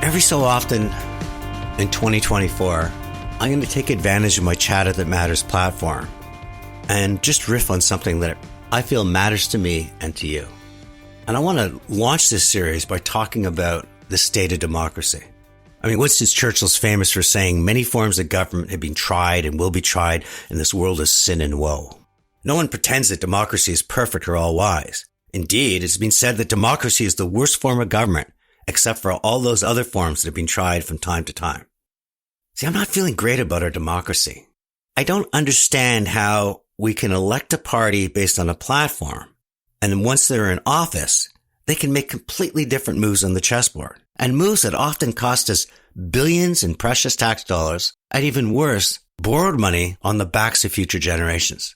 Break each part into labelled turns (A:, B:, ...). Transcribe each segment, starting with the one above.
A: Every so often in 2024, I'm going to take advantage of my Chatter That Matters platform and just riff on something that I feel matters to me and to you. And I want to launch this series by talking about the state of democracy. I mean, Winston Churchill's famous for saying many forms of government have been tried and will be tried, and this world is sin and woe. No one pretends that democracy is perfect or all wise. Indeed, it's been said that democracy is the worst form of government, except for all those other forms that have been tried from time to time. See, I'm not feeling great about our democracy. I don't understand how we can elect a party based on a platform, and then once they're in office, they can make completely different moves on the chessboard, and moves that often cost us billions in precious tax dollars, and even worse, borrowed money on the backs of future generations.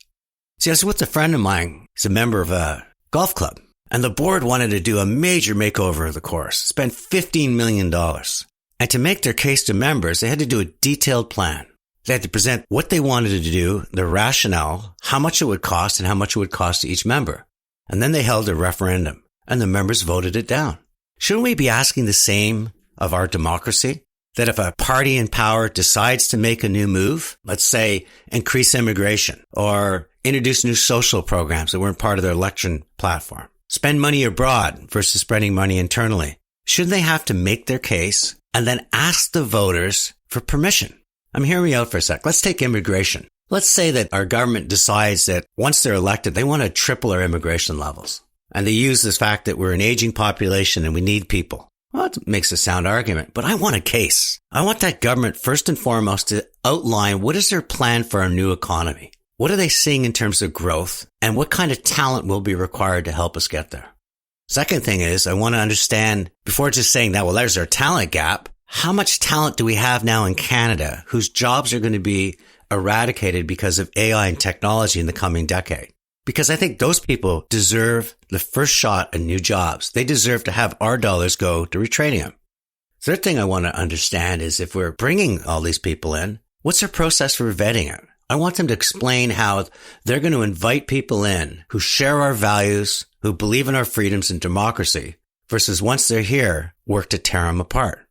A: See, I was with a friend of mine. He's a member of a golf club. And the board wanted to do a major makeover of the course, spend $15 million. And to make their case to members, they had to do a detailed plan. They had to present what they wanted to do, their rationale, how much it would cost, and how much it would cost to each member. And then they held a referendum, and the members voted it down. Shouldn't we be asking the same of our democracy? That if a party in power decides to make a new move, let's say increase immigration or introduce new social programs that weren't part of their election platform, spend money abroad versus spending money internally, shouldn't they have to make their case and then ask the voters for permission? Hear me out for a sec. Let's take immigration. Let's say that our government decides that once they're elected, they want to triple our immigration levels. And they use this fact that we're an aging population and we need people. Well, that makes a sound argument, but I want a case. I want that government first and foremost to outline what is their plan for our new economy. What are they seeing in terms of growth, and what kind of talent will be required to help us get there? Second thing is, I want to understand, before just saying that, well, there's our talent gap, how much talent do we have now in Canada whose jobs are going to be eradicated because of AI and technology in the coming decade? Because I think those people deserve the first shot at new jobs. They deserve to have our dollars go to retraining them. Third thing I want to understand is if we're bringing all these people in, what's our process for vetting it? I want them to explain how they're going to invite people in who share our values, who believe in our freedoms and democracy, versus once they're here, work to tear them apart.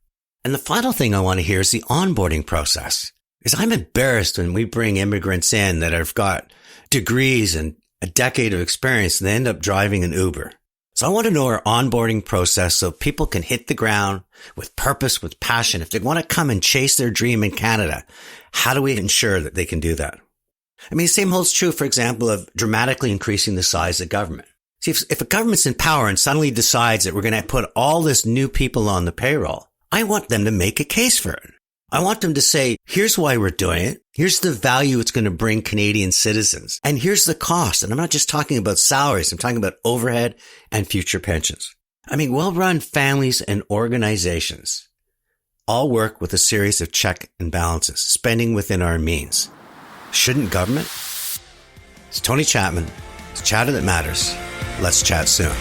A: And the final thing I want to hear is the onboarding process. Because I'm embarrassed when we bring immigrants in that have got degrees and a decade of experience and they end up driving an Uber. So I want to know our onboarding process so people can hit the ground with purpose, with passion. If they want to come and chase their dream in Canada, how do we ensure that they can do that? The same holds true, for example, of dramatically increasing the size of government. See, if a government's in power and suddenly decides that we're going to put all this new people on the payroll, I want them to make a case for it. I want them to say, here's why we're doing it. Here's the value it's going to bring Canadian citizens. And here's the cost. And I'm not just talking about salaries. I'm talking about overhead and future pensions. Well-run families and organizations all work with a series of check and balances, spending within our means. Shouldn't government? It's Tony Chapman. It's Chatter That Matters. Let's chat soon.